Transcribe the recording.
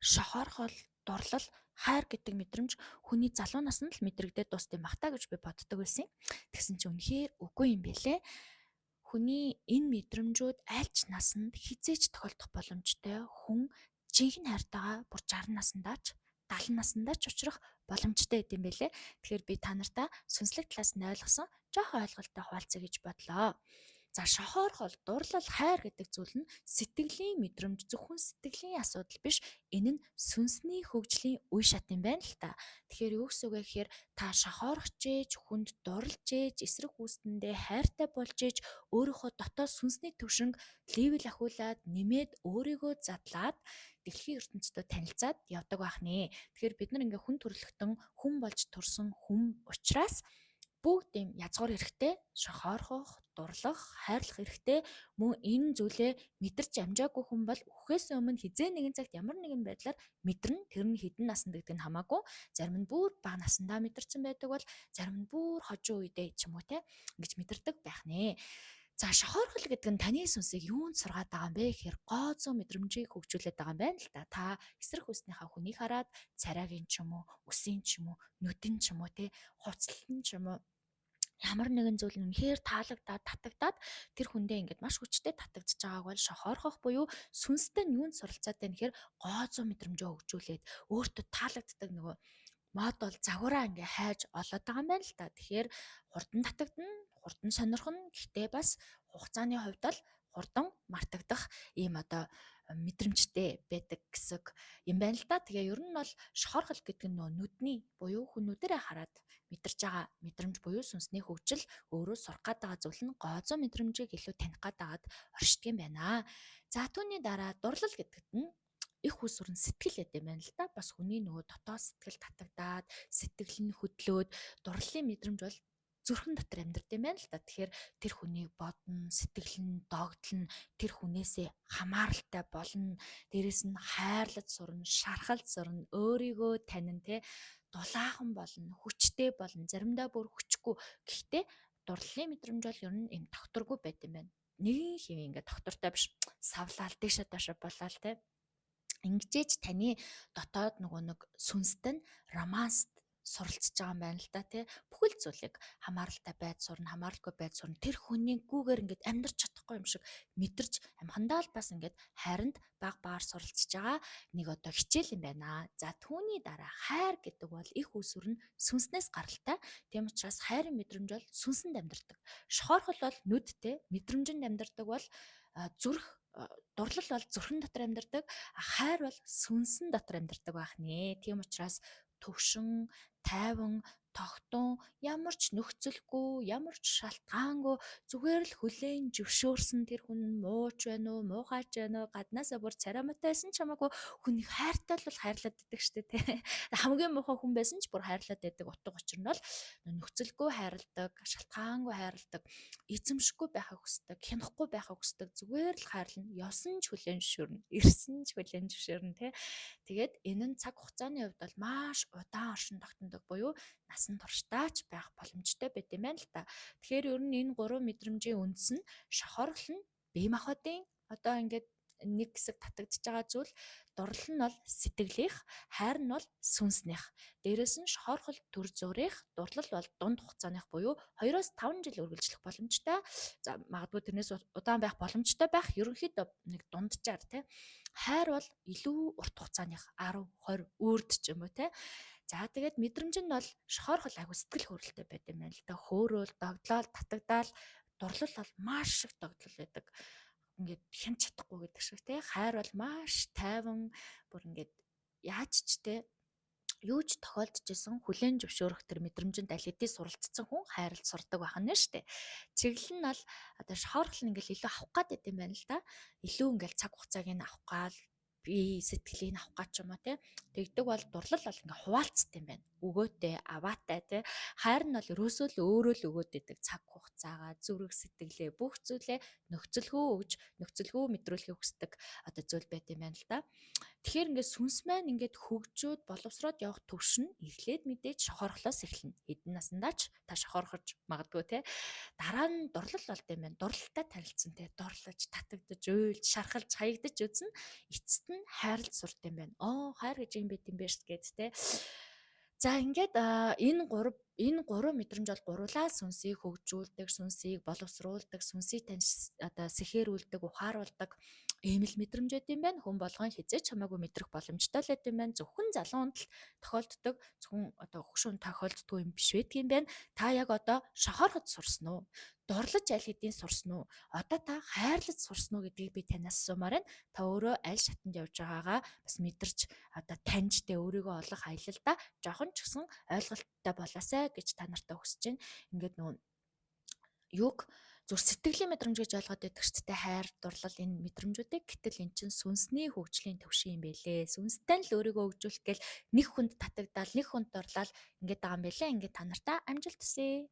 шохоорхол, дурлал, хайр гэдэг мэдрэмж хүний залуу наснд л мэдрэгдээд дуустсан бах та гэж би боддог байсан юм. Тэгсэн чинь үнэхээр үгүй юм бэлээ. Хүний энэ мэдрэмжүүд аль ч наснд хизээч тохиолдох боломжтой. Хүн жинхэнэ хайртайгаа бүр 60 наснда ч 70 наснда ч учрах боломжтой гэдэм бэлээ. Тэгэхээр би та нартаа сүнслэг талаас нь ойлгосон жоохон ойлголттой хуваалцъя гэж бодлоо. За шохоорхол, дурлал, хайр гэдэг зүйл нь сэтгэлийн мэдрэмж, зөвхөн сэтгэлийн асуудал биш. Энэ нь сүнсний хөгжлийн үе шат юм байна л та. Тэгэхээр юу гэсэн үг вэ гэхээр та шохоорхож ээж, хүнд дурлж ээж, эсрэг үүстэндээ хайртай болж ээж, өөрийнхөө дотоод сүнсний төвшинг левел ахиулаад, нэмээд, өөрийгөө задлаад дэлхийн ертөнцид танилцаад явдаг байх нэ. Тэгэхээр бид нар ингээ хүн төрлөختөн хүн болж турсан хүн учраас бүгд юм язгуур хэрэгтэй, шохоорхох, дурлах, хайрлах хэрэгтэй. Мөн энэ зүйлээ мэдэрч амжаагүй хүн бол үхээс өмнө хизээ нэгэн цагт ямар нэгэн байдлаар мэдэрнэ. Тэр нь хэдэн наснд гэдэг нь хамаагүй. Зарим нь бүр бага насндаа мэдэрсэн байдаг бол зарим нь бүр хожуу үедээ ч юм уу те ингэж мэдэрдэг байх нэ. За шохоорхол гэдэг нь таны сүнсийг юунд сургаад байгаа юм бэ гэхээр гоо зөө мэдрэмжийг хөгжүүлээд байгаа юм байна л да. Та эсрэг хүснийхаа хүнийг хараад царайгийн ч юм уу, үсийн ч юм уу, нүдэн ч юм уу те хуцлан ч юм уу ямар нэгэн зүйл нь үнэхээр таалагдаад татагдаад тэр хүндээ ингээд маш хүчтэй татагдчихж байгааг бол шохоорхох буюу сүнстэй нь юунд суралцаад байна гэхээр гоо зөө мэдрэмжөө хөгжүүлээд өөртөө таалагддаг нөгөө мод бол загвараа ингээ хайж олоод байгаа юм байна л та. Тэгэхээр хурдан татагдана, хурдан сонирхно. Гэхдээ бас хугацааны хувьд л хурдан мартагдах ийм одоо мэдрэмжтэй байдаг гэсэн юм байна л да. Тэгээ ер нь бол шохоорхол гэдэг нь нүдний буюу хүмүүдэрээ хараад мэдэрч байгаа мэдрэмж буюу сүнсний хөгжил өөрөө сурах гээд байгаа зүйл нь гоо зөө мэдрэмжийг илүү таних гээд байгаад оршдог юм байна. За түүний дараа дурлал гэдэгт нь их усүрэн сэтгэл гэдэг юм байна л да. Бас хүний нөгөө дотоод сэтгэл татагдаад, сэтгэл нь хөдлөөд дурлалын мэдрэмж бол зүрхэн дотор амьдардаг юм байна л да. Тэгэхээр тэр хүнийг бодно, сэтгэл нь догдлно, тэр хүнээсээ хамааралтай болно. Дээрэс нь хайрлаж сурна, шархалж сурна, өөрийгөө танин те дулаахан болно, хүчтэй болно, заримдаа бүр хүчгүй. Гэхдээ дурлалын мэдрэмж бол ер нь юм докторгүй байт юм байна. Нэгэн хэв ингээд доктортай биш, савлаал дэшээ даашаа болаал те. Ингэжээч таны дотоод нөгөө нэг сүнстэй нь романст суралцж байгаа юм байна л да тий. Бүхэл зүйлийг хамааралтай байд сурна, хамааралгүй байд сурна. Тэр хүний гүүгээр ингээд амьдрч чадахгүй юм шиг мэдэрч амхандаа л бас ингээд хайранд баг багаар суралцж байгаа нэг одоо хичээл юм байна. За түүний дараа хайр гэдэг бол их усүр нь сүнснээс гаралтай. Тийм учраас хайрын мэдрэмж бол сүнсэнд амьдардаг. Шохоорхол бол нүдтэй, мэдрэмжинд амьдардаг бол зүрх, дурлал бол зүрхэн дотор амьдардаг, хайр бол сүнсэн дотор амьдардаг байх нэ. Тийм учраас төвшин, тайван, тогтун, ямар ч нөхцөлгүй, ямар ч шалтгаангүй зүгээр л хүлээн зөвшөөрсөн тэр хүн мууч байна уу, муухайч байна уу, гаднаасаа бүр царамаатай байсан ч хамаагүй хүнийг хайртай л хайрлаад байдаг штэ тий. Хамгийн муухай хүн байсан ч бүр хайрлаад байдаг утга учир нь бол нөхцөлгүй хайрладаг, шалтгаангүй хайрладаг, эзэмшихгүй байхыг хүсдэг, хянахгүй байхыг хүсдэг, зүгээр л хайрлна, явсан ч хүлээн зөвшөөрнө, ирсэн ч хүлээн зөвшөөрнө тий. Тэгээд энэ нь цаг хугацааны хувьд бол маш удаан оршин тогтнодог буюу насан туршдаач байх боломжтой байт юм байна л та. Тэгэхээр ер нь энэ гурван мэдрэмжийн үндэс нь шохоорхол нь бие махбодын одоо ингээд нэг хэсэг татагдчихж байгаа зүйл, дурлал нь бол сэтгэлийнх, хайр нь бол сүнснийх. Дээрээс нь шохоорхол төр зүрийнх, дурлал бол дунд хугацааных буюу 2-5 жил үргэлжлэх боломжтой. За магадгүй тэрнээс удаан байх боломжтой байх. Ерөнхийдөө нэг дунджаар тий. Хайр бол илүү урт хугацааных 10, 20 үрд ч юм уу тий. За тэгээд мэдрэмж нь бол шохоорхол агуу сэтгэл хөдлөлттэй байт юм байна л да. Хөөрөөл, догдлол, татагдаал, дурлал бол маш их догдлол байдаг. Ингээд хянч чадахгүй гэдэг шиг тий. Хайр бол маш тайван, бүр ингээд яаж ч тий юу ч тохиолдож исэн хүлээн зөвшөөрөх тэр мэдрэмжинд аль хэдийн суралцсан хүн хайрлж сурдаг байх нь штэ. Чиглэл нь бол одоо шохоорхол нь ингээл илүү авах гад байт юм байна л да. Илүү ингээл цаг хугацааг нь авах гал би сэтгэлийг авах гэж юм уу те. Тэгдэг бол дурлал бол ингээ хуваалцт юм байна. Өгөөтэй, аваатай те. Хайр нь бол ерөөсөө л өөрөө л өгөөд идэг цаг хугацаагаа, зүрх сэтгэлээ, бүх зүйлээ нөхцөлгөө өгж, нөхцөлгөө мэдрүүлэхийг хүсдэг одоо зүйл байт юм байна л да. Тэгэхээр ингээ сүнс маань ингээд хөгжөөд боловсроод явах төвшин эхлээд мэдээж шохоорхлоос эхэлнэ. Хэдэн наснда ч та шохоорхож магадгүй те. Дараа нь дурлал болд юм байна. Дурлалтай танилцсан те. Дурлаж, татагдж, уйлж, шархалж, хаягдаж үзнэ. Эцэст нь хайрлж сурд юм байна. Хайр гэж юм байт юм байна шүү гэд те. За ингээд энэ гурван мэдрэмж бол гурлаа сүнсийг хөгжүүлдэг, сүнсийг боловсруулдаг, сүнсийг сэхээрүүлдэг, ухааруулдаг ийм л мэдрэмжүүд юм байна. Хүн болгон хизээч хамаагүй мэдрэх боломжтой л юм байна. Зөвхөн залуунд л тохиолддог, зөвхөн хөгшүүн тохиолддгүй юм биш байдгийн байна. Та яг одоо шохороход сурсан уу? Дурлаж аль хэдийн сурсан уу? Одоо та хайрлаж сурсан уу гэдгийг би танаас асуумаар байна. Та өөрөө аль шатанд явж байгаагаа бас мэдэрч таньж тэ өөрийгөө олох аялалда жоохон ч гэсэн ойлголттой болоосай гэж та нартай хүсэж байна. Ингээд нөгөө юг зүр сэтгэлийн мэдрэмж гэж ойлгоод байдаг шүү дээ. Хайр, дурлал энэ мэдрэмжүүдийг гэтэл эн чинь сүнсний хөгжлийн төвшин юм байлээ. Сүнстэй л өөрийгөө хөгжүүлэх гээл нэг хүнд татагдал, нэг хүнд дурлал ингээд байгаа юм байлээ. Ингээд та нартай амжилт хүсье.